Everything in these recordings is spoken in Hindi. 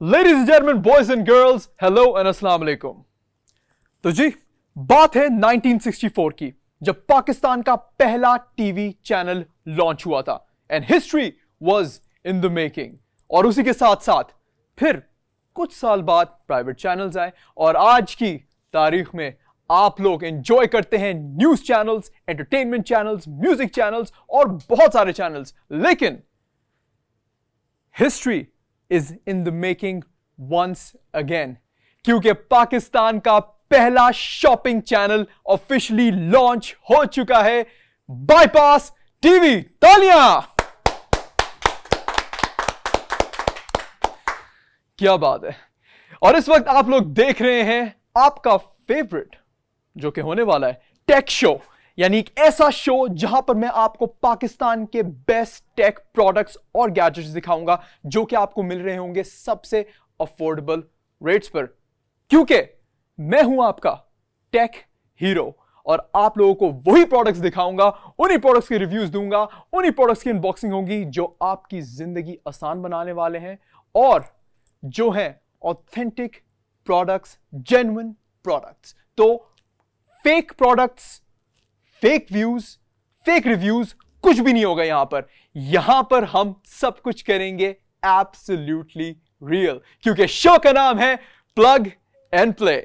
Ladies and gentlemen, boys and girls, hello and अस्सलाम वालेकुम। तो जी बात है 1964 की, जब पाकिस्तान का पहला टीवी चैनल लॉन्च हुआ था and history was in the making. और उसी के साथ साथ फिर कुछ साल बाद प्राइवेट चैनल्स आए और आज की तारीख में आप लोग एंजॉय करते हैं news channels, entertainment channels, music channels और बहुत सारे चैनल्स। लेकिन history is in the making once again, क्योंकि पाकिस्तान का पहला शॉपिंग चैनल ऑफिशियली लॉन्च हो चुका है, बाईपास टीवी। तालियां! क्या बात है। और इस वक्त आप लोग देख रहे हैं आपका फेवरेट जो कि होने वाला है टेक शो, यानी एक ऐसा शो जहां पर मैं आपको पाकिस्तान के बेस्ट टेक प्रोडक्ट्स और गैजेट्स दिखाऊंगा जो कि आपको मिल रहे होंगे सबसे अफोर्डेबल रेट्स पर, क्योंकि मैं हूं आपका टेक हीरो और आप लोगों को वही प्रोडक्ट्स दिखाऊंगा, उन्हीं प्रोडक्ट्स के रिव्यूज दूंगा, उन्हीं प्रोडक्ट्स की अनबॉक्सिंग होगी जो आपकी जिंदगी आसान बनाने वाले हैं और जो हैं ऑथेंटिक प्रोडक्ट्स, जेन्युइन प्रोडक्ट्स। तो fake products, fake views, fake reviews कुछ भी नहीं होगा यहां पर। यहां पर हम सब कुछ करेंगे एब्सोल्युटली रियल, क्योंकि शो का नाम है प्लग एंड प्ले।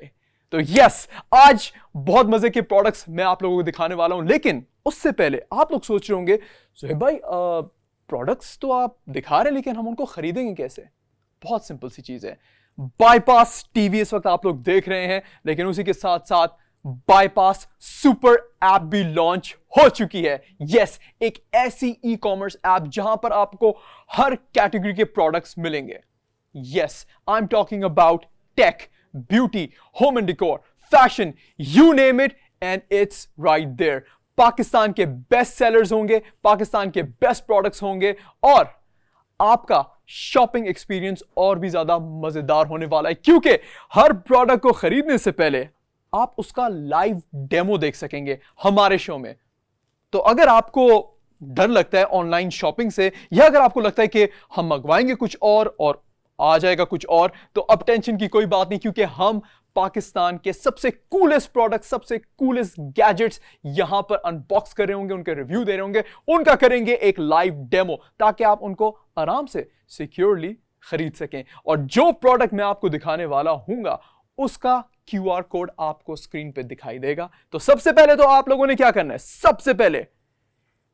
तो यस, आज बहुत मजे के प्रोडक्ट्स मैं आप लोगों को दिखाने वाला हूं, लेकिन उससे पहले आप लोग सोच रहे होंगे सुहेब भाई प्रोडक्ट्स तो आप दिखा रहे हैं लेकिन हम उनको खरीदेंगे कैसे? बहुत सिंपल सी चीज है। बाईपास टीवी इस वक्त आप लोग देख रहे हैं, लेकिन उसी के साथ साथ बाईपास सुपर ऐप भी लॉन्च हो चुकी है। यस, एक ऐसी ई कॉमर्स ऐप जहां पर आपको हर कैटेगरी के प्रोडक्ट्स मिलेंगे। Yes, I am talking about tech, beauty, home and decor, fashion, you name it and it's right there. Pakistan के बेस्ट सेलर्स होंगे, पाकिस्तान के बेस्ट प्रोडक्ट्स होंगे और आपका शॉपिंग एक्सपीरियंस और भी ज्यादा मजेदार होने वाला है, क्योंकि हर प्रोडक्ट को खरीदने से पहले आप उसका लाइव डेमो देख सकेंगे हमारे शो में। तो अगर आपको डर लगता है ऑनलाइन शॉपिंग से, या अगर आपको लगता है कि हम मंगवाएंगे कुछ और आ जाएगा कुछ और, तो अब टेंशन की कोई बात नहीं, क्योंकि हम पाकिस्तान के सबसे कूलेस्ट प्रोडक्ट, सबसे कूलेस्ट गैजेट्स यहां पर अनबॉक्स कर रहे होंगे, उनके रिव्यू दे रहे होंगे, उनका करेंगे एक लाइव डेमो ताकि आप उनको आराम से सिक्योरली खरीद सकें। और जो प्रोडक्ट मैं आपको दिखाने वाला हूंगा उसका QR कोड आपको स्क्रीन पे दिखाई देगा। तो सबसे पहले तो आप लोगों ने क्या करना है, सबसे पहले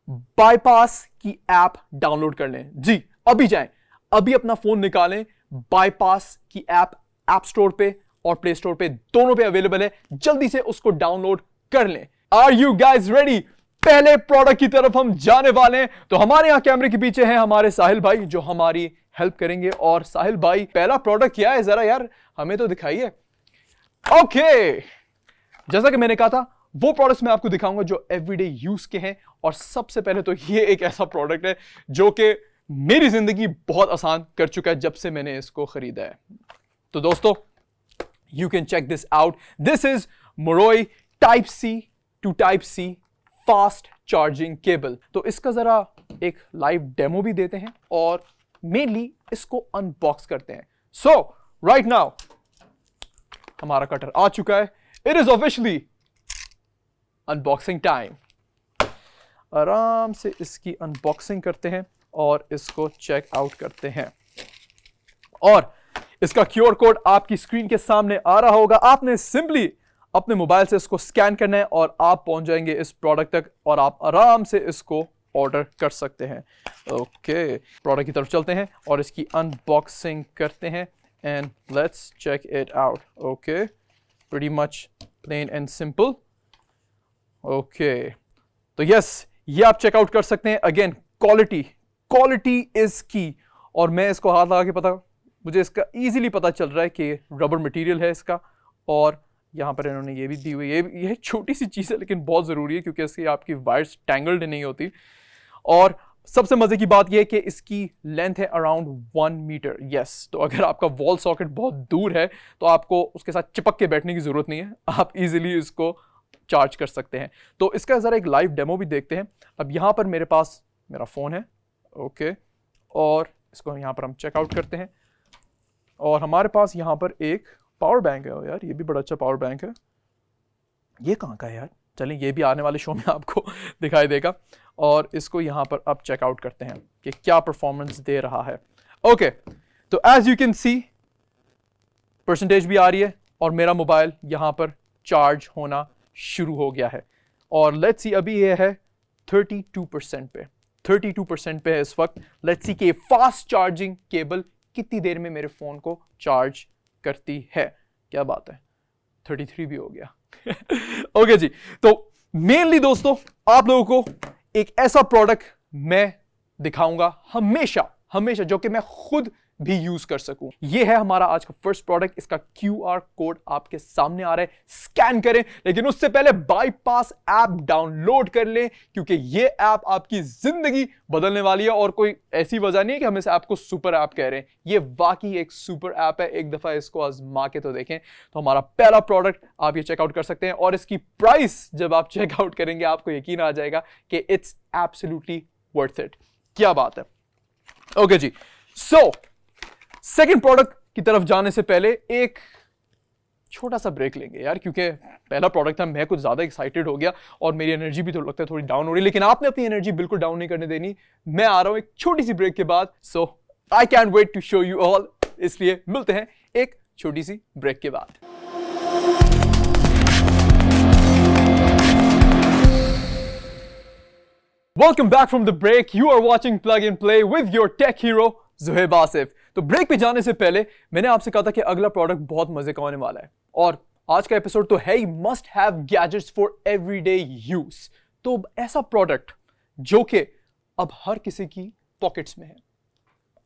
बाईपास की ऐप डाउनलोड कर लें। जी, अभी जाएं, अभी अपना फोन निकालें, बाईपास की ऐप स्टोर पे और प्ले स्टोर पे, दोनों पे अवेलेबल है, जल्दी से उसको डाउनलोड कर लें। Are you guys ready? पहले प्रोडक्ट की तरफ हम जाने वाले हैं। तो हमारे यहां कैमरे के पीछे हैं हमारे साहिल भाई जो हमारी हेल्प करेंगे। और साहिल भाई, पहला प्रोडक्ट क्या है, जरा यार हमें तो दिखाइए। ओके, जैसा कि मैंने कहा था, वो प्रोडक्ट्स मैं आपको दिखाऊंगा जो एवरीडे यूज के हैं। और सबसे पहले तो ये एक ऐसा प्रोडक्ट है जो कि मेरी जिंदगी बहुत आसान कर चुका है जब से मैंने इसको खरीदा है। तो दोस्तों, you can check this out. This is मोरोई type C to type C fast charging cable. तो इसका जरा एक लाइव डेमो भी देते हैं और मेनली इसको अनबॉक्स करते हैं। सो राइट नाउ हमारा कटर आ चुका है। It is officially unboxing time. आराम से इसकी अनबॉक्सिंग करते हैं और इसको चेक आउट करते हैं। और इसका QR कोड आपकी स्क्रीन के सामने आ रहा होगा। आपने सिंपली अपने मोबाइल से इसको स्कैन करना है और आप पहुंच जाएंगे इस प्रोडक्ट तक और आप आराम से इसको ऑर्डर कर सकते हैं। ओके, प्रोडक्ट की तरफ चलते हैं और इसकी अनबॉक्सिंग करते हैं। And let's check it out. Okay, pretty much plain and simple. Okay, तो yes, ये आप चेकआउट कर सकते हैं। अगेन, क्वालिटी इज की। और मैं इसको हाथ लगा के मुझे इसका इजीली पता चल रहा है कि रबर मटेरियल है इसका। और यहाँ पर इन्होंने ये भी दी हुई है, ये छोटी सी चीज़ है लेकिन बहुत ज़रूरी है क्योंकि इसकी आपकी वायर्स टैंगल्ड नहीं होती। और सबसे मजे की बात यह है कि इसकी लेंथ है अराउंड 1 मीटर। यस, तो अगर आपका वॉल सॉकेट बहुत दूर है तो आपको उसके साथ चिपक के बैठने की जरूरत नहीं है, आप इजीली इसको चार्ज कर सकते हैं। तो इसका जरा एक लाइव डेमो भी देखते हैं। अब यहाँ पर मेरे पास मेरा फोन है। ओके, और इसको यहाँ पर हम चेकआउट करते हैं। और हमारे पास यहाँ पर एक पावर बैंक है यार, ये भी बड़ा अच्छा पावर बैंक है। ये कहाँ का है यार? चलें, ये भी आने वाले शो में आपको दिखाई देगा। और इसको यहाँ पर अब चेकआउट करते हैं कि क्या परफॉर्मेंस दे रहा है। ओके, तो as you can see percentage भी आ रही है और मेरा मोबाइल यहाँ पर चार्ज होना शुरू हो गया है। और लेट्स सी, अभी ये है 32% पे, 32% पे है इस वक्त। लेट्स सी कि फास्ट चार्जिंग केबल कितनी देर में मेरे फोन को चार्ज करती है। क्या बात है, 33 भी हो गया। ओके जी, तो मेनली दोस्तों आप लोगों को एक ऐसा प्रोडक्ट मैं दिखाऊंगा हमेशा हमेशा, जो कि मैं खुद भी यूज कर सकूं। यह है हमारा आज का फर्स्ट प्रोडक्ट। इसका QR कोड आपके सामने आ रहा है, स्कैन करें। लेकिन उससे पहले बाईपास ऐप डाउनलोड कर लें, क्योंकि यह ऐप आपकी जिंदगी बदलने वाली है। और कोई ऐसी वजह नहीं है कि हम इस ऐप को सुपर ऐप कह रहे हैं, यह वाकई एक सुपर ऐप है। एक दफा इसको आजमा के तो देखें। तो हमारा पहला प्रोडक्ट आप ये चेकआउट कर सकते हैं, और इसकी प्राइस जब आप चेकआउट करेंगे आपको यकीन आ जाएगा कि इट्स एब्सोल्युटली वर्थ इट। क्या बात है। ओके जी, सो सेकंड प्रोडक्ट की तरफ जाने से पहले एक छोटा सा ब्रेक लेंगे यार, क्योंकि पहला प्रोडक्ट था, मैं कुछ ज्यादा एक्साइटेड हो गया और मेरी एनर्जी भी तो लगता है थोड़ी डाउन हो रही है। लेकिन आपने अपनी एनर्जी बिल्कुल डाउन नहीं करने देनी। मैं आ रहा हूं एक छोटी सी ब्रेक के बाद, so I can wait to show you all. इसलिए मिलते हैं एक छोटी सी ब्रेक के बाद। Welcome back from the break. You are watching Plug and Play with your tech hero Zuhaib Asif. तो ब्रेक पे जाने से पहले मैंने आपसे कहा था कि अगला प्रोडक्ट बहुत मजे का होने वाला है, और आज का एपिसोड तो है he must have gadgets for everyday use. तो ऐसा प्रोडक्ट जो कि अब हर किसी की पॉकेट्स में है,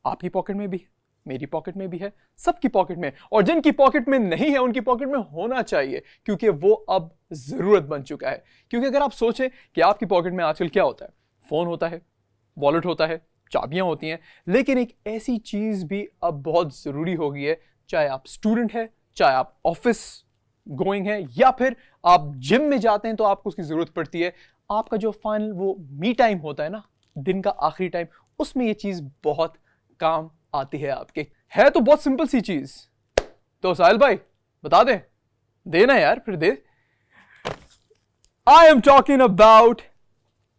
आपकी पॉकेट में भी है, मेरी पॉकेट में भी है, सबकी पॉकेट में। और जिनकी पॉकेट में नहीं है उनकी पॉकेट में होना चाहिए, क्योंकि वो अब जरूरत बन चुका है। क्योंकि अगर आप सोचें कि आपकी पॉकेट में आजकल क्या होता है, फोन होता है, वॉलेट होता है, चाबियां होती हैं, लेकिन एक ऐसी चीज भी अब बहुत जरूरी हो गई है। चाहे आप स्टूडेंट है, चाहे आप ऑफिस गोइंग है, या फिर आप जिम में जाते हैं तो आपको उसकी जरूरत पड़ती है। आपका जो फाइनल वो मी टाइम होता है ना, दिन का आखिरी टाइम, उसमें ये चीज बहुत काम आती है आपके। है तो बहुत सिंपल सी चीज। तो साहिल भाई बता दें, देना यार, फिर दे। I am talking about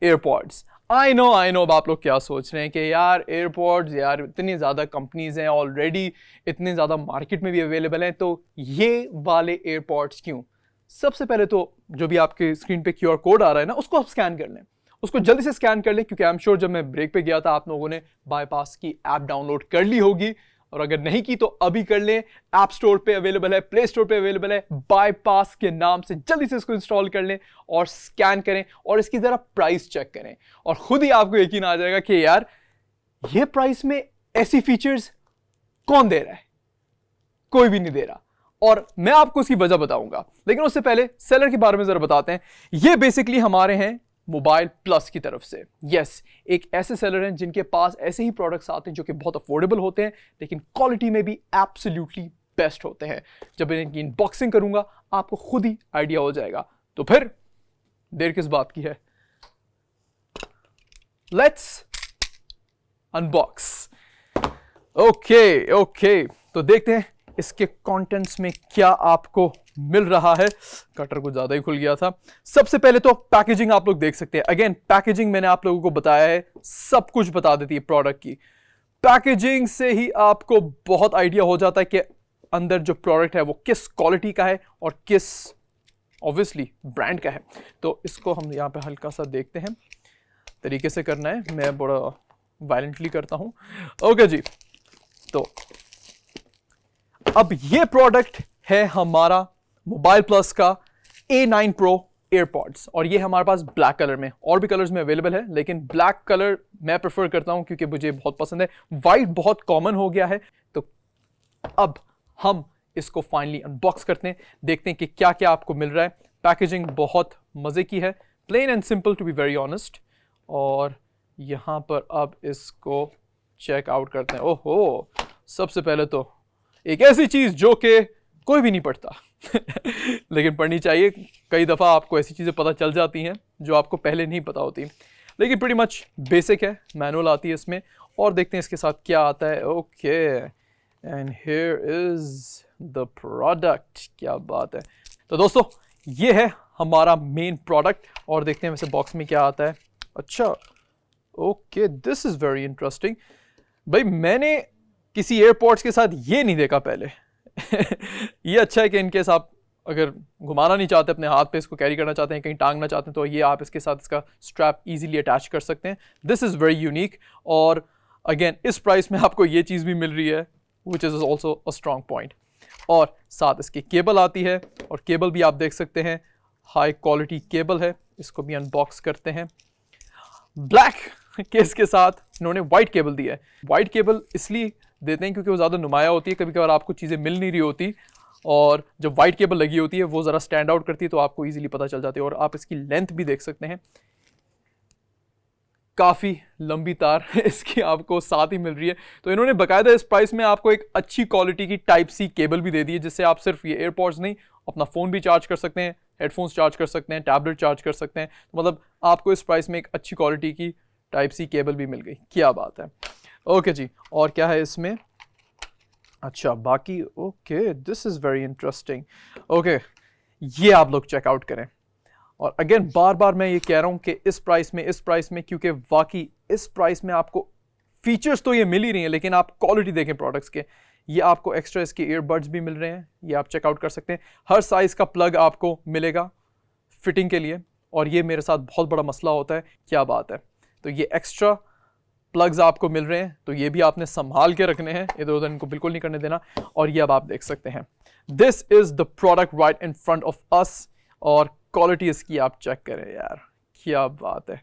AirPods. I know अब आप लोग क्या सोच रहे हैं कि यार एयरपॉड्स, यार इतनी ज़्यादा कंपनीज हैं ऑलरेडी, इतने ज़्यादा मार्केट में भी अवेलेबल हैं, तो ये वाले एयरपॉड्स क्यों? सबसे पहले तो जो भी आपके स्क्रीन पे QR कोड आ रहा है ना, उसको आप स्कैन कर लें, उसको जल्दी से स्कैन कर लें, क्योंकि आई एम श्योर जब मैं ब्रेक पे गया था आप लोगों ने बाईपास की ऐप डाउनलोड कर ली होगी, और अगर नहीं की तो अभी कर लें। ऐप स्टोर पे अवेलेबल है, प्ले स्टोर पे अवेलेबल है, बाईपास के नाम से जल्दी से इसको इंस्टॉल कर लें और स्कैन करें, और इसकी जरा प्राइस चेक करें, और खुद ही आपको यकीन आ जाएगा कि यार ये प्राइस में ऐसी फीचर्स कौन दे रहा है? कोई भी नहीं दे रहा। और मैं आपको इसकी वजह बताऊंगा, लेकिन उससे पहले सेलर के बारे में जरा बताते हैं। ये बेसिकली हमारे हैं मोबाइल प्लस की तरफ से। यस, एक ऐसे सेलर हैं जिनके पास ऐसे ही प्रोडक्ट्स आते हैं जो कि बहुत अफोर्डेबल होते हैं, लेकिन क्वालिटी में भी एब्सोल्युटली बेस्ट होते हैं। जब इनकी अनबॉक्सिंग करूंगा आपको खुद ही आइडिया हो जाएगा। तो फिर देर किस बात की है, लेट्स अनबॉक्स। ओके, तो देखते हैं इसके कंटेंट्स में क्या आपको मिल रहा है। कटर कुछ ज्यादा ही खुल गया था। सबसे पहले तो पैकेजिंग आप लोग देख सकते हैं। अगेन पैकेजिंग मैंने आप लोगों को बताया है, सब कुछ बता देती है प्रोडक्ट की। पैकेजिंग से ही आपको बहुत आइडिया हो जाता है कि अंदर जो प्रोडक्ट है वो किस क्वालिटी का है और किस ऑब्वियसली ब्रांड का है। तो इसको हम यहाँ पे हल्का सा देखते हैं, तरीके से करना है, मैं बड़ा वायलेंटली करता हूं। ओके जी, तो अब ये प्रोडक्ट है हमारा मोबाइल प्लस का A9 Pro एयरपॉड्स, और ये हमारे पास ब्लैक कलर में, और भी कलर्स में अवेलेबल है, लेकिन ब्लैक कलर मैं प्रेफर करता हूं क्योंकि मुझे बहुत पसंद है। वाइट बहुत कॉमन हो गया है। तो अब हम इसको फाइनली अनबॉक्स करते हैं, देखते हैं कि क्या क्या आपको मिल रहा है। पैकेजिंग बहुत मजे की है, plain and simple to be very honest. और यहां पर अब इसको चेक आउट करते हैं। ओहो, सबसे पहले तो एक ऐसी चीज जो कि कोई भी नहीं पढ़ता लेकिन पढ़नी चाहिए। कई दफ़ा आपको ऐसी चीज़ें पता चल जाती हैं जो आपको पहले नहीं पता होती, लेकिन pretty much बेसिक है। मैनुअल आती है इसमें, और देखते हैं इसके साथ क्या आता है। Okay, and here is the product. क्या बात है। तो दोस्तों ये है हमारा मेन प्रोडक्ट और देखते हैं वैसे बॉक्स में क्या आता है। अच्छा okay, this is very interesting. भाई मैंने किसी एयरपोर्ट्स के साथ ये नहीं देखा पहले। ये अच्छा है कि इनकेस आप अगर घुमाना नहीं चाहते, अपने हाथ पे इसको कैरी करना चाहते हैं, कहीं टांगना चाहते हैं, तो ये आप इसके साथ इसका स्ट्रैप इजीली अटैच कर सकते हैं। दिस इज़ वेरी यूनिक और अगेन इस प्राइस में आपको ये चीज़ भी मिल रही है, which is also a strong point. और साथ इसकी केबल आती है और केबल भी आप देख सकते हैं हाई क्वालिटी केबल है। इसको भी अनबॉक्स करते हैं। ब्लैक केस के साथ इन्होंने वाइट केबल दी है। वाइट केबल इसलिए देते हैं क्योंकि वो ज़्यादा नुमाया होती है, कभी कभार आपको चीज़ें मिल नहीं रही होती और जब वाइट केबल लगी होती है वो ज़रा स्टैंड आउट करती है तो आपको इजीली पता चल जाती है। और आप इसकी लेंथ भी देख सकते हैं, काफ़ी लंबी तार इसकी आपको साथ ही मिल रही है। तो इन्होंने बाकायदा इस प्राइस में आपको एक अच्छी क्वालिटी की टाइप सी केबल भी दे दी है, जिससे आप सिर्फ ये एयरपॉड्स नहीं, अपना फ़ोन भी चार्ज कर सकते हैं, हेडफोन्स चार्ज कर सकते हैं, टैबलेट चार्ज कर सकते हैं। तो मतलब आपको इस प्राइस में एक अच्छी क्वालिटी की टाइप सी केबल भी मिल गई। क्या बात है। ओके जी, और क्या है इसमें? अच्छा बाकी okay, this is very interesting. Okay, ये आप लोग चेकआउट करें। और अगेन बार बार मैं ये कह रहा हूँ कि इस प्राइस में क्योंकि वाकई इस प्राइस में आपको फीचर्स तो ये मिल ही रही हैं, लेकिन आप क्वालिटी देखें प्रोडक्ट्स के। ये आपको एक्स्ट्रा इसके ईयरबड्स भी मिल रहे हैं, ये आप चेकआउट कर सकते हैं। हर साइज़ का प्लग आपको मिलेगा फिटिंग के लिए, और ये मेरे साथ बहुत बड़ा मसला होता है। क्या बात है। तो ये एक्स्ट्रा प्लग्स आपको मिल रहे हैं, तो ये भी आपने संभाल के रखने हैं, इधर उधर इनको बिल्कुल नहीं करने देना। और ये अब आप देख सकते हैं, this is the product right in front of us. और क्वालिटी इसकी आप चेक करें यार, क्या बात है,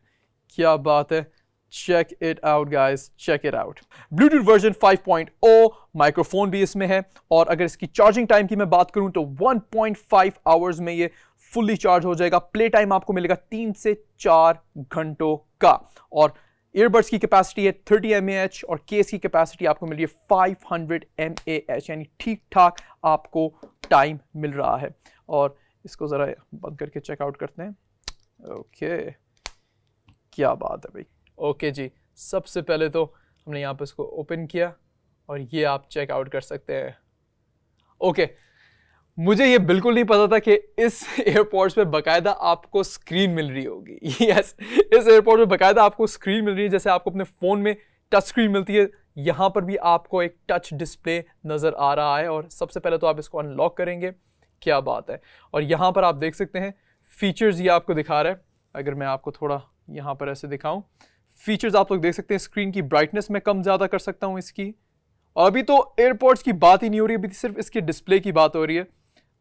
क्या बात है। Check it out guys, check it out. Bluetooth version 5.0, microphone भी इसमें है। और अगर इसकी चार्जिंग टाइम की मैं बात करूं तो 1.5 आवर्स में ये फुल्ली चार्ज हो जाएगा। प्ले टाइम आपको मिलेगा 3 से 4 घंटों का। और ईयरबड्स की कैपेसिटी है 30 mAh और केस की कैपेसिटी आपको मिल रही है 500 mAh, यानी ठीक ठाक आपको टाइम मिल रहा है। और इसको ज़रा बंद करके चेकआउट करते हैं। ओके, क्या बात है भाई। ओके जी, सबसे पहले तो हमने यहाँ पे इसको ओपन किया और ये आप चेकआउट कर सकते हैं। ओके, मुझे ये बिल्कुल नहीं पता था कि इस एयरपोर्ट्स पे बाकायदा आपको स्क्रीन मिल रही होगी। यस, इस एयरपोर्ट में बाकायदा आपको स्क्रीन मिल रही है, जैसे आपको अपने फ़ोन में टच स्क्रीन मिलती है, यहाँ पर भी आपको एक टच डिस्प्ले नज़र आ रहा है। और सबसे पहले तो आप इसको अनलॉक करेंगे। क्या बात है। और यहाँ पर आप देख सकते हैं फीचर्स, ये आपको दिखा रहा है। अगर मैं आपको थोड़ा यहाँ पर ऐसे दिखाऊँ, फीचर्स आप लोग देख सकते हैं। स्क्रीन की ब्राइटनेस मैं कम ज़्यादा कर सकता हूँ इसकी। अभी तो एयरपोर्ट्स की बात ही नहीं हो रही, अभी सिर्फ इसके डिस्प्ले की बात हो रही है।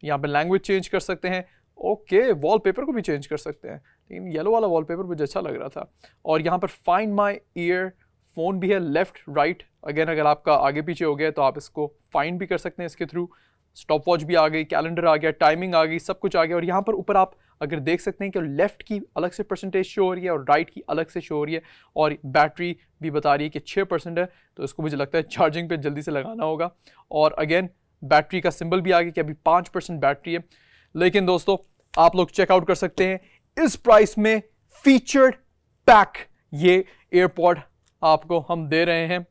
यहाँ पे लैंग्वेज चेंज कर सकते हैं। ओके, वॉलपेपर को भी चेंज कर सकते हैं, लेकिन येलो वाला वॉलपेपर मुझे अच्छा लग रहा था। और यहाँ पर फाइंड माई ईयर फोन भी है, लेफ्ट राइट। अगेन अगर आपका आगे पीछे हो गया तो आप इसको फाइंड भी कर सकते हैं इसके थ्रू। स्टॉप वॉच भी आ गई, कैलेंडर आ गया, टाइमिंग आ गई, सब कुछ आ गया। और यहाँ पर ऊपर आप अगर देख सकते हैं कि लेफ्ट की अलग से परसेंटेज शो हो रही है और राइट की अलग से शो हो रही है। और बैटरी भी बता रही है कि 6% है, तो इसको मुझे लगता है चार्जिंग पे जल्दी से लगाना होगा। और अगेन बैटरी का सिंबल भी आ गया कि अभी 5% बैटरी है। लेकिन दोस्तों आप लोग चेकआउट कर सकते हैं इस प्राइस में फीचर्ड पैक ये एयरपॉड आपको हम दे रहे हैं।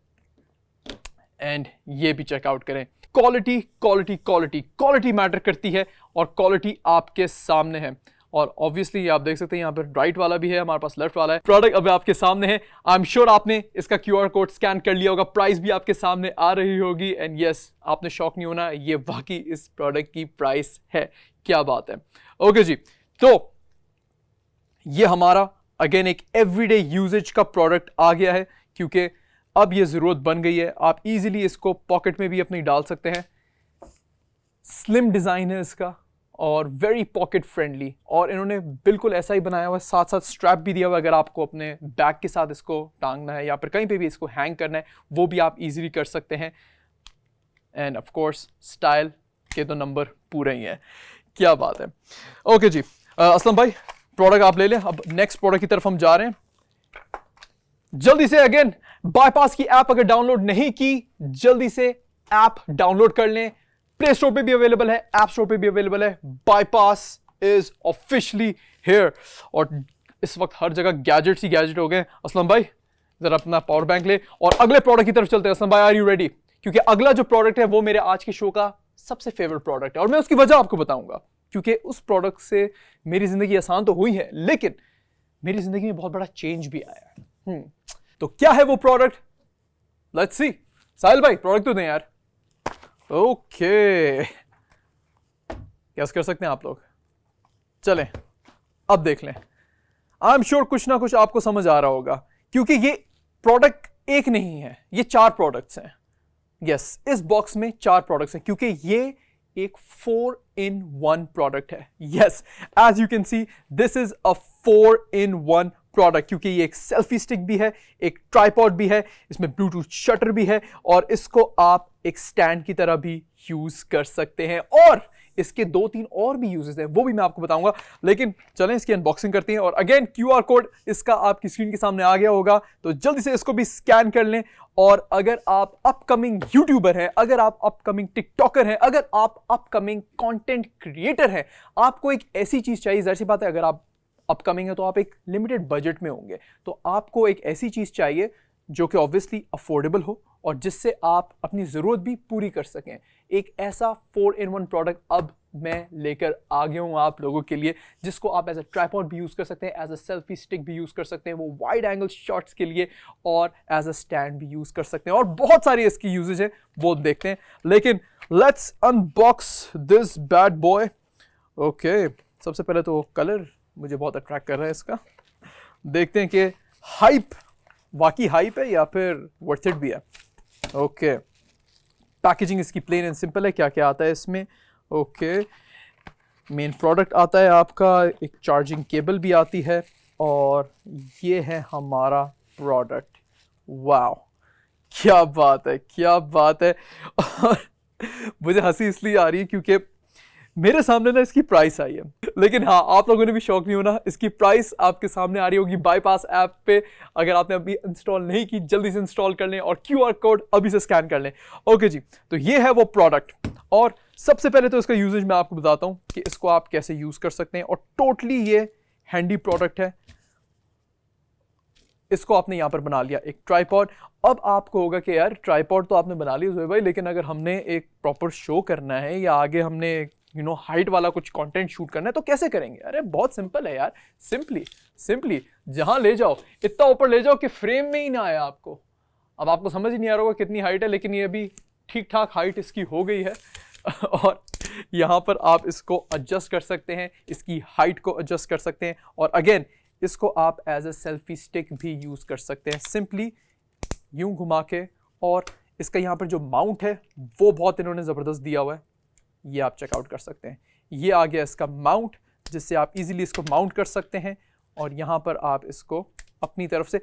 एंड ये भी चेकआउट करें। Quality quality quality quality matter करती है और क्वालिटी आपके सामने है। और ऑब्वियसली आप देख सकते हैं यहाँ पर राइट वाला भी है, हमारे पास लेफ्ट वाला है। प्रोडक्ट अब आपके सामने है। आई एम श्योर आपने इसका QR कोड स्कैन कर लिया होगा, प्राइस भी आपके सामने आ रही होगी। एंड यस, आपने शॉक नहीं होना, ये वाकई इस प्रोडक्ट की प्राइस है। क्या बात है। ओके जी, तो ये हमारा अगेन एक एवरीडे यूजेज का प्रोडक्ट आ गया है, क्योंकि अब ये ज़रूरत बन गई है। आप इजीली इसको पॉकेट में भी अपनी डाल सकते हैं। स्लिम डिज़ाइन है इसका और वेरी पॉकेट फ्रेंडली। और इन्होंने बिल्कुल ऐसा ही बनाया हुआ है, साथ साथ स्ट्रैप भी दिया हुआ है। अगर आपको अपने बैग के साथ इसको टांगना है या फिर कहीं पे भी इसको हैंग करना है, वो भी आप इजीली कर सकते हैं। एंड ऑफ कोर्स स्टाइल के तो नंबर पूरे ही हैं। क्या बात है। ओके जी, असलम भाई प्रोडक्ट आप ले लें। अब नेक्स्ट प्रोडक्ट की तरफ हम जा रहे हैं। जल्दी से अगेन बाईपास की ऐप अगर डाउनलोड नहीं की, जल्दी से ऐप डाउनलोड कर लें। प्ले स्टोर पे भी अवेलेबल है, ऐप स्टोर पे भी अवेलेबल है। Bypass is officially here. और इस वक्त हर जगह गैजेट्स ही गैजेट हो गए। असलम भाई जरा अपना पावर बैंक ले और अगले प्रोडक्ट की तरफ चलते हैं। असलम भाई, आर यू रेडी? क्योंकि अगला जो प्रोडक्ट है वो मेरे आज के शो का सबसे फेवरेट प्रोडक्ट है और मैं उसकी वजह आपको बताऊंगा, क्योंकि उस प्रोडक्ट से मेरी जिंदगी आसान तो हुई है लेकिन मेरी जिंदगी में बहुत बड़ा चेंज भी आया है। तो क्या है वो प्रोडक्ट? Let's see. साहिल भाई प्रोडक्ट तो दें यार। ओके, कैसे कर सकते हैं आप लोग? चलें अब देख लें। आई एम श्योर कुछ ना कुछ आपको समझ आ रहा होगा, क्योंकि ये प्रोडक्ट एक नहीं है, ये 4 प्रोडक्ट्स हैं। यस, इस बॉक्स में 4 प्रोडक्ट्स हैं क्योंकि ये एक 4-in-1 प्रोडक्ट है। Yes, as you can see this is a 4-in-1 product, क्योंकि ये एक सेल्फी स्टिक भी है, एक ट्राइपॉड भी है, इसमें ब्लूटूथ शटर भी है और इसको आप एक स्टैंड की तरह भी यूज कर सकते हैं और इसके 2-3 और भी यूजेस हैं, वो भी मैं आपको बताऊंगा। लेकिन चलें इसकी अनबॉक्सिंग करते हैं। और अगेन QR कोड इसका आपकी स्क्रीन के सामने आ गया होगा, तो जल्दी से इसको भी स्कैन कर लें। और अगर आप अपकमिंग यूट्यूबर हैं, अगर आप अपकमिंग टिकटॉकर हैं, अगर आप अपकमिंग कंटेंट क्रिएटर हैं, आपको एक ऐसी चीज चाहिए, जाहिर सी बात है अगर आप अपकमिंग है तो आप एक लिमिटेड बजट में होंगे, तो आपको एक ऐसी चीज चाहिए जो कि ऑब्वियसली अफोर्डेबल हो और जिससे आप अपनी ज़रूरत भी पूरी कर सकें। एक ऐसा 4-in-1 प्रोडक्ट अब मैं लेकर आ गया हूँ आप लोगों के लिए, जिसको आप एज अ ट्राइपॉड भी यूज़ कर सकते हैं, एज अ सेल्फी स्टिक भी यूज़ कर सकते हैं, वो वाइड एंगल शॉट्स के लिए, और एज अ स्टैंड भी यूज़ कर सकते हैं, और बहुत सारी इसकी यूजेज है वो देखते हैं। लेकिन let's unbox this bad boy. Okay, सबसे पहले तो कलर मुझे बहुत अट्रैक्ट कर रहा है इसका। देखते हैं कि हाइप वाकई हाइप है या फिर वर्थ इट भी है। ओके, पैकेजिंग इसकी प्लेन एंड सिंपल है। क्या क्या आता है इसमें? ओके, मेन प्रोडक्ट आता है आपका, एक चार्जिंग केबल भी आती है, और ये है हमारा प्रोडक्ट। वाओ, क्या बात है, क्या बात है। और मुझे हंसी इसलिए आ रही है क्योंकि मेरे सामने ना इसकी प्राइस आई है, लेकिन हाँ आप लोगों ने भी शौक नहीं होना, इसकी प्राइस आपके सामने आ रही होगी बाईपास ऐप पे। अगर आपने अभी इंस्टॉल नहीं की जल्दी से इंस्टॉल कर लें और QR कोड अभी से स्कैन कर लें। ओके जी, तो ये है वो प्रोडक्ट, और सबसे पहले तो इसका यूजेज मैं आपको बताता हूँ कि इसको आप कैसे यूज कर सकते हैं। और टोटली ये हैंडी प्रोडक्ट है। इसको आपने यहां पर बना लिया एक ट्राइपॉड। अब आपको होगा कि यार ट्राइपॉड तो आपने बना लिया जोए भाई, लेकिन अगर हमने एक प्रॉपर शो करना है या आगे हमने हाइट वाला कुछ कंटेंट शूट करना है तो कैसे करेंगे? अरे बहुत सिंपल है यार, सिंपली जहां ले जाओ, इतना ऊपर ले जाओ कि फ्रेम में ही ना आए आपको। अब आपको समझ ही नहीं आ रहा होगा कितनी हाइट है, लेकिन ये अभी ठीक ठाक हाइट इसकी हो गई है। और यहाँ पर आप इसको एडजस्ट कर सकते हैं, इसकी हाइट को एडजस्ट कर सकते हैं, और अगेन इसको आप एज ए सेल्फी स्टिक भी यूज कर सकते हैं, सिंपली यूं घुमा के। और इसका यहाँ पर जो माउंट है वो बहुत इन्होंने ज़बरदस्त दिया हुआ है, ये आप चेकआउट कर सकते हैं। ये आ गया इसका माउंट, जिससे आप इजीली इसको माउंट कर सकते हैं, और यहाँ पर आप इसको अपनी तरफ से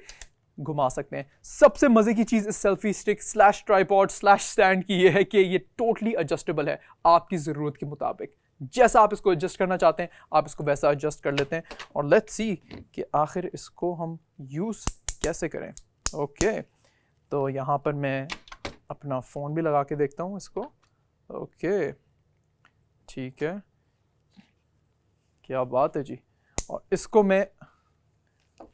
घुमा सकते हैं। सबसे मजे की चीज इस selfie stick slash tripod slash stand की ये है कि ये टोटली एडजस्टेबल है, आपकी ज़रूरत के मुताबिक। जैसा आप इसको एडजस्ट करना चाहते हैं आप इसको वैसा एडजस्ट कर लेते हैं। और लेट्स सी कि आखिर इसको हम यूज़ कैसे करें। ओके, तो यहाँ पर मैं अपना फ़ोन भी लगा के देखता हूँ इसको। ओके, ठीक है, क्या बात है जी। और इसको मैं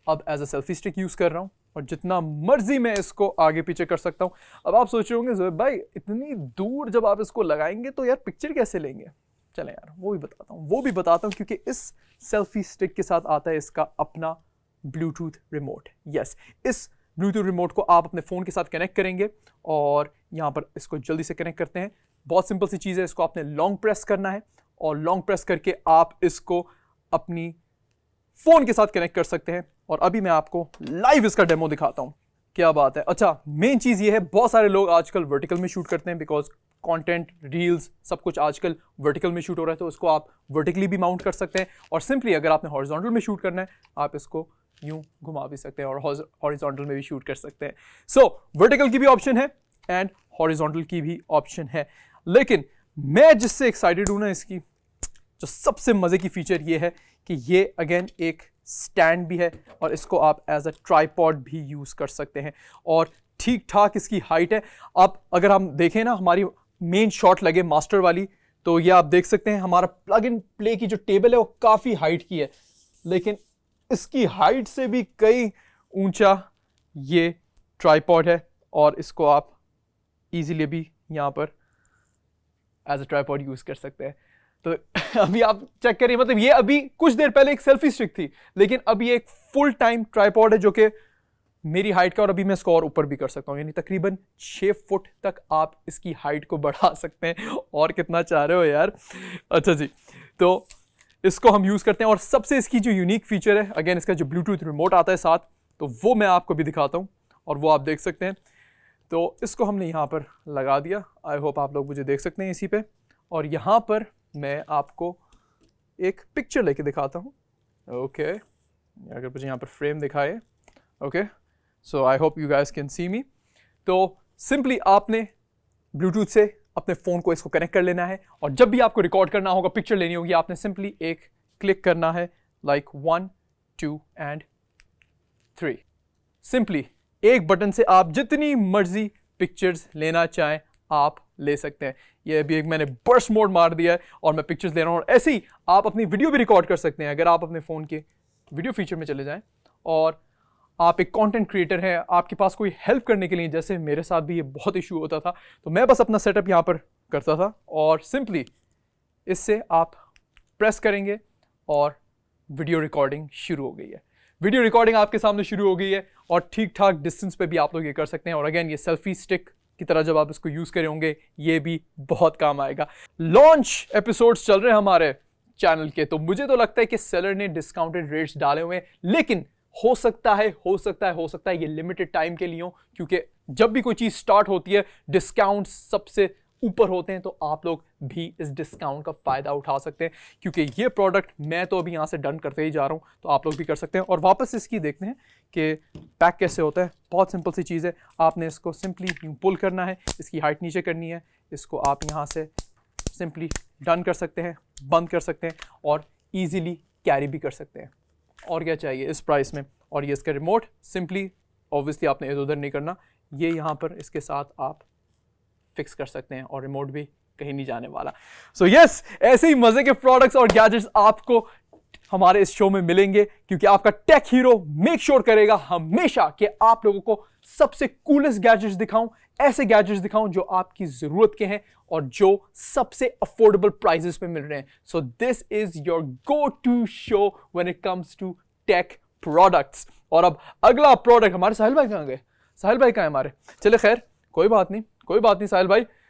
अब as a selfie stick use कर रहा हूँ, और जितना मर्जी मैं इसको आगे पीछे कर सकता हूँ। अब आप सोच रहे होंगे ज़ोएब भाई इतनी दूर जब आप इसको लगाएंगे तो यार पिक्चर कैसे लेंगे? चलें यार वो भी बताता हूँ, क्योंकि इस सेल्फी स्टिक के साथ आता है इसका अपना ब्लूटूथ रिमोट। यस, इस ब्लूटूथ रिमोट को आप अपने फ़ोन के साथ कनेक्ट करेंगे, और यहाँ पर इसको जल्दी से कनेक्ट करते हैं। बहुत सिंपल सी चीज़ है, इसको आपने लॉन्ग प्रेस करना है, और लॉन्ग प्रेस करके आप इसको अपनी फ़ोन के साथ कनेक्ट कर सकते हैं। और अभी मैं आपको लाइव इसका डेमो दिखाता हूँ। क्या बात है। अच्छा, मेन चीज़ ये है, बहुत सारे लोग आजकल वर्टिकल में शूट करते हैं, बिकॉज कंटेंट, रील्स, सब कुछ आजकल वर्टिकल में शूट हो रहा है, तो इसको आप वर्टिकली भी माउंट कर सकते हैं। और सिंपली अगर आपने हॉरिजॉन्टल में शूट करना है आप इसको यूं घुमा भी सकते हैं और हॉरिजॉन्टल में भी शूट कर सकते हैं। सो वर्टिकल की भी ऑप्शन है एंड हॉरिजॉन्टल की भी ऑप्शन है। लेकिन मैं जिससे एक्साइटेड हूं ना, इसकी जो सबसे मजे की फीचर ये है कि ये अगेन एक स्टैंड भी है, और इसको आप एज अ ट्राइपॉड भी यूज कर सकते हैं, और ठीक ठाक इसकी हाइट है। आप अगर हम देखें ना, हमारी मेन शॉट लगे मास्टर वाली, तो ये आप देख सकते हैं हमारा प्लग इन प्ले की जो टेबल है वो काफ़ी हाइट की है, लेकिन इसकी हाइट से भी कई ऊंचा ये ट्राइपॉड है। और इसको आप इजीली भी यहाँ पर एज अ ट्राइपॉड यूज कर सकते हैं। तो अभी आप चेक करिए, मतलब ये अभी कुछ देर पहले एक सेल्फी स्टिक थी, लेकिन अब ये एक फुल टाइम ट्राइपॉड है जो कि मेरी हाइट का, और अभी मैं इसको और ऊपर भी कर सकता हूँ, यानी तकरीबन 6 फुट तक आप इसकी हाइट को बढ़ा सकते हैं। और कितना चाह रहे हो यार। अच्छा जी, तो इसको हम यूज करते हैं। और सबसे इसकी जो यूनिक फीचर है, अगेन इसका जो ब्लूटूथ रिमोट आता है साथ, तो वो मैं आपको भी दिखाता हूँ और वो आप देख सकते हैं। तो इसको हमने यहाँ पर लगा दिया, आई होप आप लोग मुझे देख सकते हैं इसी पे। और यहाँ पर मैं आपको एक पिक्चर लेके दिखाता हूँ। ओके, अगर मुझे यहाँ पर फ्रेम दिखाए, okay, so I hope you guys can see me. तो सिंपली आपने ब्लूटूथ से अपने फ़ोन को इसको कनेक्ट कर लेना है, और जब भी आपको रिकॉर्ड करना होगा, पिक्चर लेनी होगी, आपने सिंपली एक क्लिक करना है, लाइक 1 2 एंड 3। सिंपली एक बटन से आप जितनी मर्जी पिक्चर्स लेना चाहें आप ले सकते हैं। ये अभी एक मैंने बर्स्ट मोड मार दिया है और मैं पिक्चर्स ले रहा हूँ। और ऐसे ही आप अपनी वीडियो भी रिकॉर्ड कर सकते हैं। अगर आप अपने फ़ोन के वीडियो फीचर में चले जाएं और आप एक कंटेंट क्रिएटर हैं, आपके पास कोई हेल्प करने के लिए, जैसे मेरे साथ भी ये बहुत इशू होता था, तो मैं बस अपना सेटअप यहाँ पर करता था और सिंपली इससे आप प्रेस करेंगे और वीडियो रिकॉर्डिंग शुरू हो गई है। वीडियो रिकॉर्डिंग आपके सामने शुरू हो गई है और ठीक ठाक डिस्टेंस पे भी आप लोग ये कर सकते हैं। और अगेन ये सेल्फी स्टिक की तरह जब आप इसको यूज़ करे होंगे, ये भी बहुत काम आएगा। लॉन्च एपिसोड्स चल रहे हैं हमारे चैनल के, तो मुझे तो लगता है कि सेलर ने डिस्काउंटेड रेट्स डाले हुए हैं, लेकिन हो सकता है ये लिमिटेड टाइम के लिए हो, क्योंकि जब भी कोई चीज़ स्टार्ट होती है डिस्काउंट सबसे ऊपर होते हैं, तो आप लोग भी इस डिस्काउंट का फ़ायदा उठा सकते हैं। क्योंकि ये प्रोडक्ट मैं तो अभी यहाँ से डन करते ही जा रहा हूँ, तो आप लोग भी कर सकते हैं। और वापस इसकी देखते हैं कि पैक कैसे होता है। बहुत सिंपल सी चीज़ है, आपने इसको सिंपली यूँ पुल करना है, इसकी हाइट नीचे करनी है, इसको आप यहाँ से सिंपली डन कर सकते हैं, बंद कर सकते हैं और ईजिली कैरी भी कर सकते हैं। और क्या चाहिए इस प्राइस में। और ये इसका रिमोट, सिंपली ऑब्वियसली आपने इधर उधर नहीं करना, ये यहाँ पर इसके साथ आप फिक्स कर सकते हैं और रिमोट भी कहीं नहीं जाने वाला। सो यस, ऐसे ही मजे के प्रोडक्ट्स और गैजेट्स आपको हमारे इस शो में मिलेंगे, क्योंकि आपका टेक हीरो मेक श्योर करेगा हमेशा कि आप लोगों को सबसे कूलेस्ट गैजेट्स दिखाऊं, ऐसे गैजेट्स दिखाऊं जो आपकी जरूरत के हैं और जो सबसे अफोर्डेबल प्राइसेस पे मिल रहे हैं। So this is your go to show when it comes to tech products. और अब अगला प्रोडक्ट, हमारे साहिल भाई कहाँ गए? साहिल भाई कहाँ है हमारे? चले खैर, कोई बात नहीं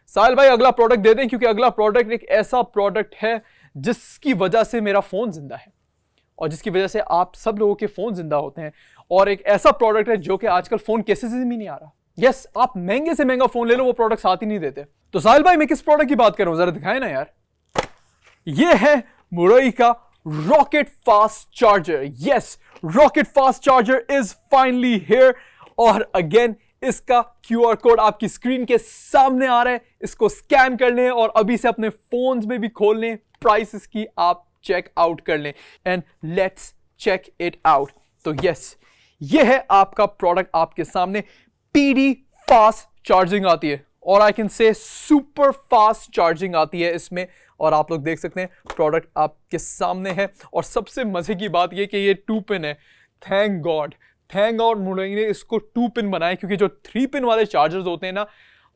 साहिल भाई अगला प्रोडक्ट दे दें, क्योंकि अगला प्रोडक्ट एक ऐसा प्रोडक्ट है जिसकी वजह से मेरा फोन जिंदा है और जिसकी वजह से आप सब लोगों के फोन जिंदा होते हैं। और एक ऐसा प्रोडक्ट है जो कि आजकल फोन केसेस में नहीं आ रहा। यस, आप महंगे से महंगा फोन ले लो, वो प्रोडक्ट साथ ही नहीं देते। तो साहिल भाई मैं किस प्रोडक्ट की बात कर रहा हूं, जरा दिखाए ना यार। ये है मुरई का rocket fast charger. Yes, rocket fast charger is finally here. और अगेन इसका QR कोड आपकी स्क्रीन के सामने आ रहा है, इसको स्कैन कर लें और अभी से अपने फोन्स में भी खोल लें, प्राइस इसकी आप चेक आउट कर लें and let's check it out. तो यस, ये है आपका प्रोडक्ट आपके सामने। PD फास्ट चार्जिंग आती है और I can say super fast charging आती है इसमें। और आप लोग देख सकते हैं प्रोडक्ट आपके सामने है। और सबसे मजे की बात ये कि ये 2 पिन है। थैंक गॉड मुरई ने इसको 2 पिन बनाए, क्योंकि जो 3 पिन वाले चार्जर्स होते हैं ना,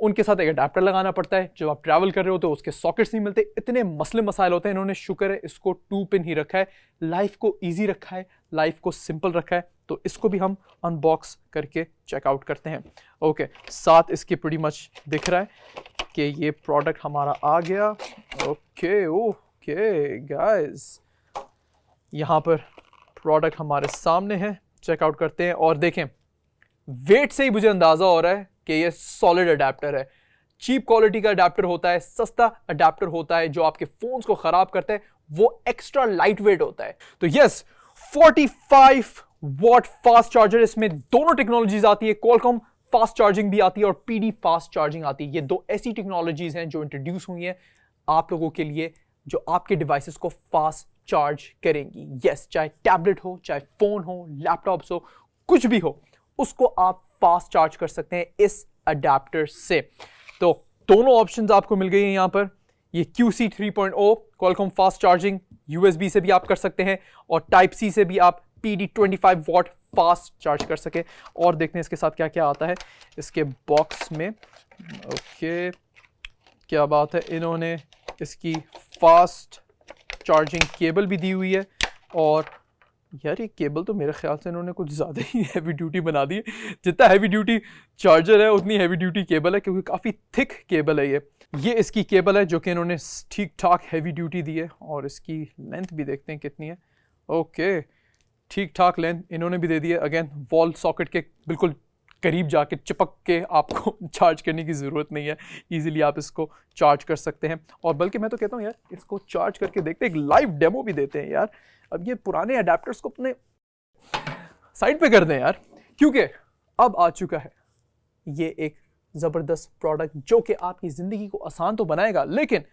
उनके साथ एक अडेप्टर लगाना पड़ता है। जब आप ट्रैवल कर रहे हो तो उसके सॉकेट्स नहीं मिलते, इतने मसले मसाइल होते हैं। इन्होंने शुक्र है इसको 2 पिन ही रखा है, लाइफ को ईजी रखा है, लाइफ को सिंपल रखा है। तो इसको भी हम अनबॉक्स करके चेकआउट करते हैं। ओके, साथ इसके प्रीटी मच दिख रहा है कि ये प्रोडक्ट हमारा आ गया। ओके गाइस, यहाँ पर प्रोडक्ट हमारे सामने है, चेकआउट करते हैं। और देखें, वेट से ही मुझे अंदाजा हो रहा है कि ये सॉलिड अडेप्टर है। चीप क्वालिटी का अडेप्टर होता है, सस्ता अडेप्टर होता है, जो आपके फोन्स को खराब करता है, वो एक्स्ट्रा लाइट वेट होता है। तो यस, 45 वॉट फास्ट चार्जर, इसमें दोनों टेक्नोलॉजीज आती है। क्वालकॉम फास्ट चार्जिंग भी आती है और PD फास्ट चार्जिंग आती है। ये 2 ऐसी टेक्नोलॉजीज हैं जो इंट्रोड्यूस हुई हैं आप लोगों के लिए, जो आपके डिवाइसेस को फास्ट चार्ज करेंगी। यस, चाहे टैबलेट हो, चाहे फोन हो, लैपटॉप्स हो, कुछ भी हो, उसको आप फास्ट चार्ज कर सकते हैं इस अडेप्टर से। तो दोनों ऑप्शंस आपको मिल गई हैं यहाँ पर। ये QC 3.0 Qualcomm fast charging, USB से भी आप कर सकते हैं और Type C से भी आप PD 25 वॉट फास्ट चार्ज कर सके। और देखते हैं इसके साथ क्या क्या आता है इसके बॉक्स में। ओके, क्या बात है, इन्होंने इसकी फास्ट चार्जिंग केबल भी दी हुई है। और यार ये केबल तो मेरे ख्याल से इन्होंने कुछ ज़्यादा ही हैवी ड्यूटी बना दी है। जितना हैवी ड्यूटी चार्जर है उतनी हैवी ड्यूटी केबल है, क्योंकि काफ़ी थिक केबल है ये इसकी केबल है जो कि इन्होंने ठीक ठाक हैवी ड्यूटी दी है। और इसकी लेंथ भी देखते हैं कितनी है। ओके, ठीक ठाक लेंथ इन्होंने भी दे दी है। अगेन वॉल सॉकेट के बिल्कुल करीब जाके चिपक के आपको चार्ज करने की ज़रूरत नहीं है, इजीली आप इसको चार्ज कर सकते हैं। और बल्कि मैं तो कहता हूँ यार इसको चार्ज करके देखते हैं, एक लाइव डेमो भी देते हैं यार। अब ये पुराने अडेप्टर्स को अपने साइड पे कर दें यार, क्योंकि अब आ चुका है ये एक ज़बरदस्त प्रोडक्ट जो कि आपकी ज़िंदगी को आसान तो बनाएगा, लेकिन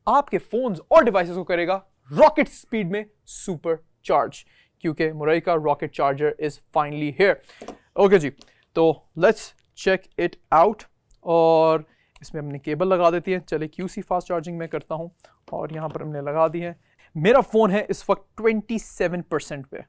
आपके फ़ोन्स और डिवाइसेस को करेगा रॉकेट स्पीड में सुपर चार्ज, क्योंकि मुरई का rocket charger is finally here. Okay जी, तो लेट्स चेक इट आउट। और इसमें हमने केबल लगा देती है। चले QC फास्ट चार्जिंग में करता हूँ, और यहाँ पर हमने लगा दी है। मेरा फ़ोन है इस वक्त 27% पे।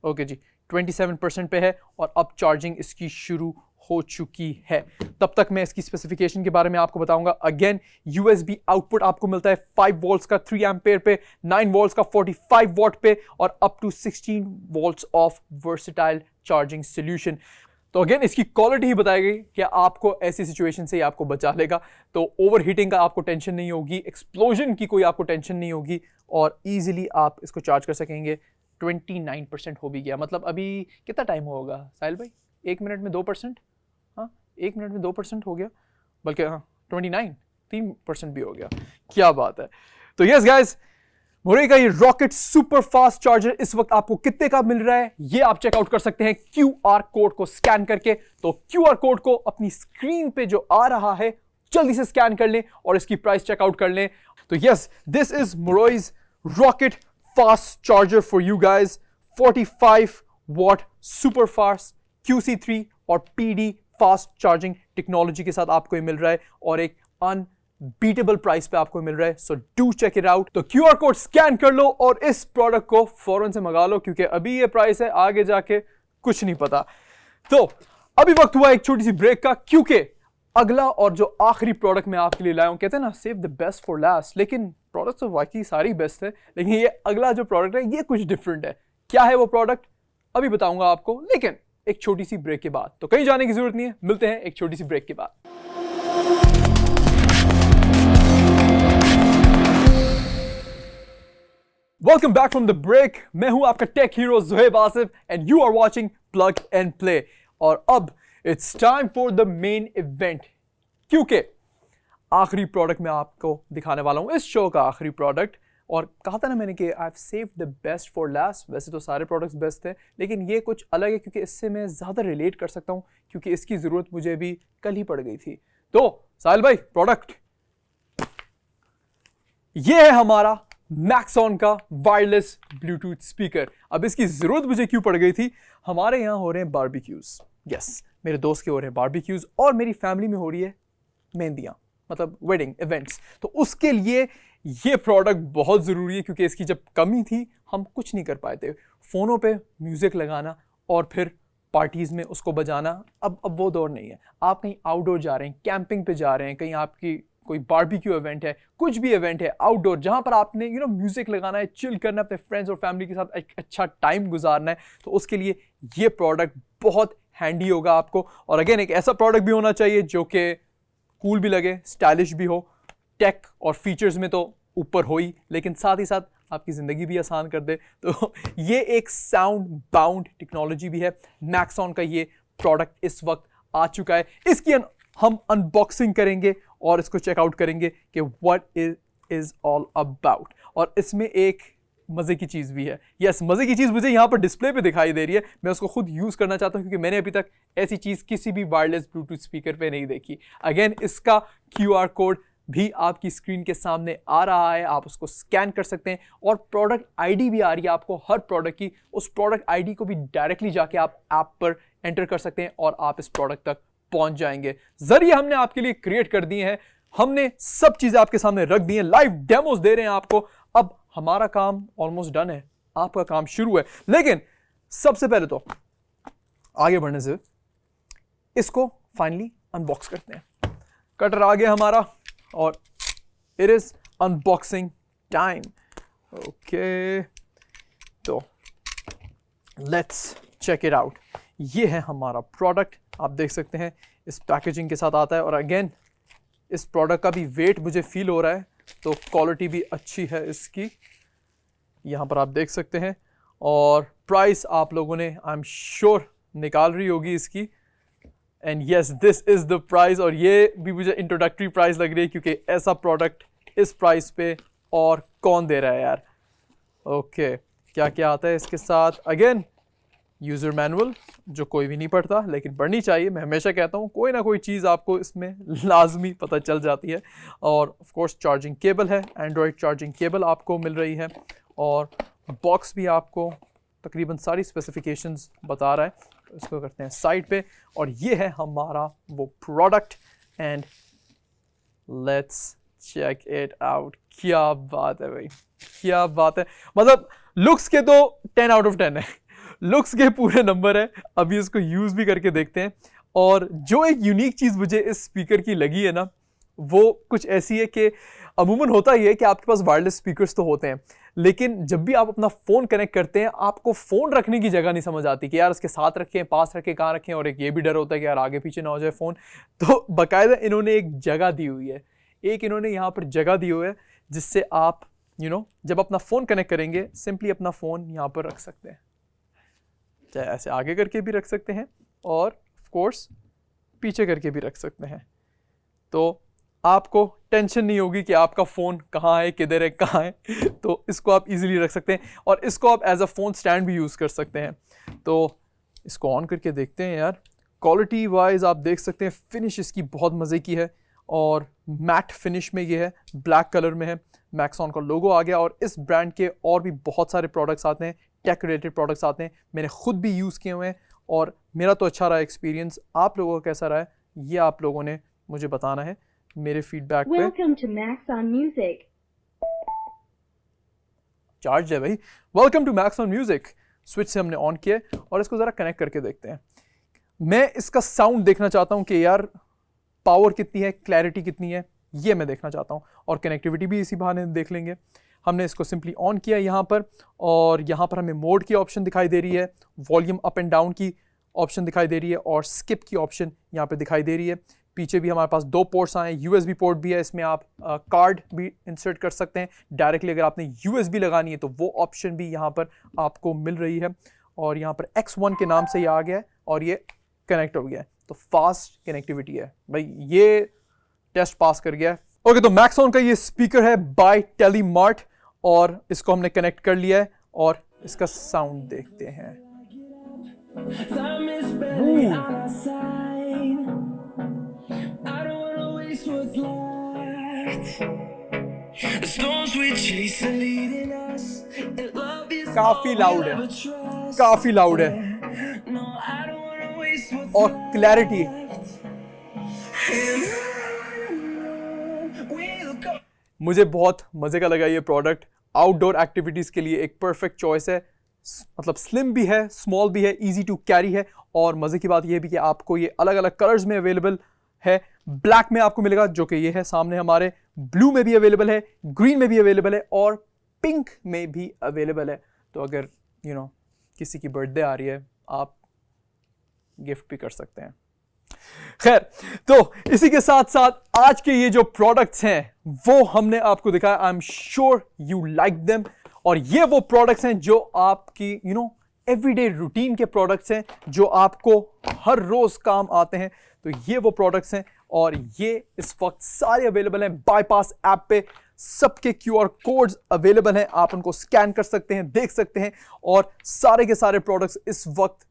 ओके जी, 27% पे है और अब चार्जिंग इसकी शुरू हो चुकी है। तब तक मैं इसकी स्पेसिफिकेशन के बारे में आपको बताऊंगा। अगेन USB आउटपुट आपको मिलता है 5 वोल्ट्स का 3 एम्पेयर पे, 9 वोल्ट्स का 45 वॉट पे, और up to 16 volts of versatile charging solution. तो अगेन इसकी क्वालिटी ही बताएगी कि आपको ऐसी सिचुएशन से ही आपको बचा लेगा। तो ओवर हीटिंग का आपको टेंशन नहीं होगी, एक्सप्लोजन की कोई आपको टेंशन नहीं होगी, और ईजिली आप इसको चार्ज कर सकेंगे। 29% हो भी गया, मतलब अभी कितना टाइम होगा साहिल भाई? 1 मिनट में 2%? हाँ, 1 मिनट में 2% हो गया, बल्कि हाँ 3% भी हो गया। क्या बात है। तो यस गाइस, मुरई का ये रॉकेट सुपर फास्ट चार्जर इस वक्त आपको कितने का मिल रहा है ये आप चेकआउट कर सकते हैं QR कोड को स्कैन करके। तो QR कोड को अपनी स्क्रीन पे जो आ रहा है जल्दी से स्कैन कर लें और इसकी प्राइस चेकआउट कर लें। तो यस, दिस इज मुरई's rocket fast charger for you guys. 45 watt super fast QC3 और PD फास्ट चार्जिंग टेक्नोलॉजी के साथ आपको ये मिल रहा है, और एक अनबीटेबल प्राइस पे आपको मिल रहा है। So do check it out. तो QR कोड स्कैन कर लो और इस प्रोडक्ट को फौरन से मंगा लो, क्योंकि अभी ये प्राइस है, आगे जाके कुछ नहीं पता। तो अभी वक्त हुआ एक छोटी सी ब्रेक का, क्योंकि अगला और जो आखिरी प्रोडक्ट मैं आपके लिए लाया हूं, कहते हैं ना save the best for last, लेकिन प्रोडक्ट तो वाकई सारी बेस्ट है, लेकिन ये अगला जो प्रोडक्ट है ये कुछ डिफरेंट है। क्या है वो प्रोडक्ट अभी बताऊंगा आपको, लेकिन एक छोटी सी ब्रेक के बाद। तो कहीं जाने की जरूरत नहीं है, मिलते हैं एक छोटी सी ब्रेक के बाद। Welcome back from the break. मैं हूं आपका tech hero Zuhaib Asif and you are watching plug and play. और अब it's time for the main event, क्योंकि आखिरी प्रोडक्ट मैं आपको दिखाने वाला हूं, इस शो का आखिरी प्रोडक्ट। और कहा था ना मैंने कि I have saved the best for last. वैसे तो सारे प्रोडक्ट्स बेस्ट थे, लेकिन ये कुछ अलग है क्योंकि इससे मैं ज़्यादा रिलेट कर सकता हूं, क्योंकि इसकी ज़रूरत मुझे भी कल ही पड़ गई थी। तो साहिल भाई, प्रोडक्ट ये है हमारा मैक्सॉन का वायरलेस ब्लूटूथ स्पीकर। अब इसकी ज़रूरत मुझे क्यों पड़ गई थी? हमारे यहाँ हो रहे हैं बारबेक्यूज़। यस, मेरे दोस्त के हो रहे हैं बारबेक्यूज़, और मेरी फैमिली में हो रही है मेहंदियाँ, मतलब वेडिंग इवेंट्स। तो उसके लिए ये प्रोडक्ट बहुत ज़रूरी है, क्योंकि इसकी जब कमी थी हम कुछ नहीं कर पाए थे। फ़ोनों पे म्यूज़िक लगाना और फिर पार्टीज़ में उसको बजाना, अब वो दौर नहीं है। आप कहीं आउटडोर जा रहे हैं, कैंपिंग पे जा रहे हैं, कहीं आपकी कोई बारबेक्यू इवेंट है, कुछ भी इवेंट है आउटडोर, जहाँ पर आपने म्यूज़िक लगाना है, चिल करना है, अपने फ्रेंड्स और फैमिली के साथ एक अच्छा टाइम गुजारना है, तो उसके लिए ये प्रोडक्ट बहुत हैंडी होगा आपको। और अगेन एक ऐसा प्रोडक्ट भी होना चाहिए जो कि कूल भी लगे, स्टाइलिश भी हो, टेक और फीचर्स में तो ऊपर हो ही, लेकिन साथ ही साथ आपकी ज़िंदगी भी आसान कर दे। तो ये एक साउंड बाउंड टेक्नोलॉजी भी है। मैक्सॉन का ये प्रोडक्ट इस वक्त आ चुका है। इसकी हम अनबॉक्सिंग करेंगे और इसको चेकआउट करेंगे कि व्हाट इज ऑल अबाउट। और इसमें एक मज़े की चीज़ भी है। यस, मज़े की चीज़ मुझे यहाँ पर डिस्प्ले पे दिखाई दे रही है। मैं उसको खुद यूज़ करना चाहता हूँ, क्योंकि मैंने अभी तक ऐसी चीज़ किसी भी वायरलेस ब्लूटूथ स्पीकर पे नहीं देखी। अगेन इसका QR कोड भी आपकी स्क्रीन के सामने आ रहा है, आप उसको स्कैन कर सकते हैं, और प्रोडक्ट ID भी आ रही है आपको हर प्रोडक्ट की। उस प्रोडक्ट ID को भी डायरेक्टली जाके आप ऐप पर एंटर कर सकते हैं और आप इस प्रोडक्ट तक पहुंच जाएंगे। जरिए हमने आपके लिए क्रिएट कर दिए हैं, हमने सब चीज़ें आपके सामने रख दी हैं, लाइव डेमोज दे रहे हैं आपको। अब हमारा काम ऑलमोस्ट डन है, आपका काम शुरू है। लेकिन सबसे पहले तो आगे बढ़ने से इसको फाइनली अनबॉक्स करते हैं। कटर आ गया हमारा और it is unboxing time. Okay, तो लेट्स चेक इट आउट। ये है हमारा प्रोडक्ट, आप देख सकते हैं इस पैकेजिंग के साथ आता है। और अगेन इस प्रोडक्ट का भी वेट मुझे फील हो रहा है, तो क्वालिटी भी अच्छी है इसकी, यहाँ पर आप देख सकते हैं। और प्राइस आप लोगों ने आई एम श्योर निकाल रही होगी इसकी। And yes, this is the price. और ये भी मुझे इंट्रोडक्टरी प्राइस लग रही है, क्योंकि ऐसा प्रोडक्ट इस प्राइस पे और कौन दे रहा है यार। ओके, क्या क्या आता है इसके साथ? अगेन यूज़र मैनुअल, जो कोई भी नहीं पढ़ता लेकिन पढ़नी चाहिए। मैं हमेशा कहता हूँ कोई ना कोई चीज़ आपको इसमें लाजमी पता चल जाती है। और ऑफ कोर्स चार्जिंग केबल है, एंड्रॉयड चार्जिंग केबल आपको मिल रही है। और बॉक्स भी आपको तकरीबन सारी स्पेसिफिकेशंस बता रहा है। इसको करते हैं साइड पे, और ये है हमारा वो product. And let's check it out. क्या बात है भाई, क्या बात है। मतलब लुक्स के तो 10 आउट ऑफ 10 है, लुक्स के पूरे नंबर है। अभी इसको यूज भी करके देखते हैं। और जो एक यूनिक चीज मुझे इस स्पीकर की लगी है ना, वो कुछ ऐसी है कि अमूमन होता ही है कि आपके पास वायरलेस स्पीकर्स तो होते हैं, लेकिन जब भी आप अपना फ़ोन कनेक्ट करते हैं आपको फ़ोन रखने की जगह नहीं समझ आती कि यार उसके साथ रखें, पास रखें, कहाँ रखें। और एक ये भी डर होता है कि यार आगे पीछे ना हो जाए फ़ोन। तो बाकायदा इन्होंने एक जगह दी हुई है, इन्होंने यहाँ पर जगह दी हुई है, जिससे आप जब अपना फ़ोन कनेक्ट करेंगे सिंपली अपना फ़ोन यहाँ पर रख सकते हैं। चाहे ऐसे आगे करके भी रख सकते हैं, और ऑफ कोर्स पीछे करके भी रख सकते हैं। तो आपको टेंशन नहीं होगी कि आपका फ़ोन कहाँ है, किधर है, कहाँ है। तो इसको आप इजीली रख सकते हैं, और इसको आप एज अ फ़ोन स्टैंड भी यूज़ कर सकते हैं। तो इसको ऑन करके देखते हैं यार। क्वालिटी वाइज आप देख सकते हैं फिनिश इसकी बहुत मज़े की है, और मैट फिनिश में ये है, ब्लैक कलर में है। मैक्सॉन का लोगो आ गया। और इस ब्रांड के और भी बहुत सारे प्रोडक्ट्स आते हैं, टेक रिलेटेड प्रोडक्ट्स आते हैं। मैंने खुद भी यूज़ किए हुए हैं, और मेरा तो अच्छा रहा एक्सपीरियंस। आप लोगों का कैसा रहा है ये आप लोगों ने मुझे बताना है मेरे फीडबैक पे। Welcome to Maxon Music. Charge है भाई। Welcome to Maxon music. Switch से हमने ऑन किया, और इसको ज़रा कनेक्ट करके देखते हैं। मैं इसका साउंड देखना चाहता हूँ कि यार पावर कितनी है, क्लैरिटी कितनी है, ये मैं देखना चाहता हूँ। और कनेक्टिविटी भी इसी बहाने देख लेंगे। हमने इसको सिंपली ऑन किया यहाँ पर, और यहाँ पर हमें मोड की ऑप्शन दिखाई दे रही है, वॉल्यूम अप एंड डाउन की ऑप्शन दिखाई दे रही है, और स्किप की ऑप्शन यहाँ पे दिखाई दे रही है। पीछे भी हमारे पास 2 पोर्ट्स आए हैं, USB पोर्ट भी है, इसमें आप कार्ड भी इंसर्ट कर सकते हैं डायरेक्टली। अगर आपने USB लगानी है तो वो ऑप्शन भी यहाँ पर आपको मिल रही है। और यहाँ पर X1 के नाम से ये आ गया है, और ये कनेक्ट हो गया है। तो फास्ट कनेक्टिविटी है भाई, ये टेस्ट पास कर गया है। ओके, तो मैक्सॉन का ये स्पीकर है बाय टेलीमार्ट, और इसको हमने कनेक्ट कर लिया है, और इसका साउंड देखते हैं। काफी लाउड है, काफी लाउड है, और क्लैरिटी। मुझे बहुत मजे का लगा ये प्रोडक्ट। आउटडोर एक्टिविटीज के लिए एक परफेक्ट चॉइस है। मतलब स्लिम भी है, स्मॉल भी है, इजी टू कैरी है। और मजे की बात ये भी कि आपको ये अलग अलग कलर्स में अवेलेबल है। ब्लैक में आपको मिलेगा, जो कि ये है सामने हमारे, ब्लू में भी अवेलेबल है, ग्रीन में भी अवेलेबल है, और पिंक में भी अवेलेबल है। तो अगर किसी की बर्थडे आ रही है, आप गिफ्ट भी कर सकते हैं। खैर, तो इसी के साथ साथ आज के ये जो प्रोडक्ट्स हैं वो हमने आपको दिखाया। I am sure you like them. और ये वो प्रोडक्ट्स हैं जो आपकी एवरीडे रूटीन के प्रोडक्ट्स हैं, जो आपको हर रोज काम आते हैं। तो ये वो प्रोडक्ट्स हैं, और ये इस वक्त सारे अवेलेबल हैं बाईपास ऐप पे। सबके QR कोड्स अवेलेबल हैं, आप उनको स्कैन कर सकते हैं, देख सकते हैं। और सारे के सारे प्रोडक्ट्स इस वक्त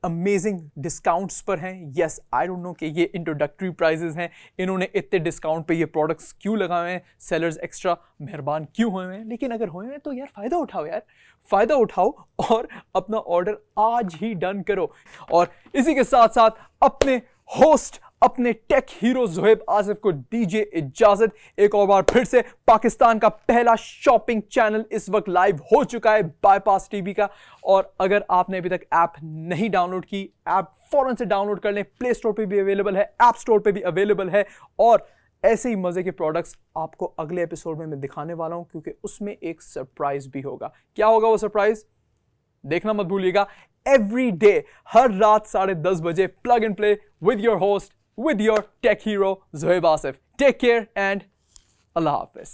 अमेजिंग डिस्काउंट्स पर हैं। यस, आई डोंट नो कि ये इंट्रोडक्टरी प्राइजेस हैं, इन्होंने इतने डिस्काउंट पे ये प्रोडक्ट्स क्यों लगाए हैं, सेलर्स एक्स्ट्रा मेहरबान क्यों हुए हैं। लेकिन अगर हुए हैं तो यार फ़ायदा उठाओ, यार फ़ायदा उठाओ, और अपना ऑर्डर आज ही डन करो। और इसी के साथ साथ अपने होस्ट अपने टेक हीरो ज़ुहैब आसिफ को दीजिए इजाजत। एक और बार फिर से पाकिस्तान का पहला शॉपिंग चैनल इस वक्त लाइव हो चुका है बाईपास टीवी का। और अगर आपने अभी तक ऐप नहीं डाउनलोड की, ऐप फौरन से डाउनलोड कर लें। प्ले स्टोर पे भी अवेलेबल है, ऐप स्टोर पे भी अवेलेबल है। और ऐसे ही मजे के प्रोडक्ट्स आपको अगले एपिसोड में मैं दिखाने वाला हूं, क्योंकि उसमें एक सरप्राइज भी होगा। क्या होगा वो सरप्राइज, देखना मत भूलिएगा। एवरी डे, हर रात 10:30 बजे, plug and play with your host, with your tech hero Zuhaib Asif. Take care and अल्लाह हाफिज।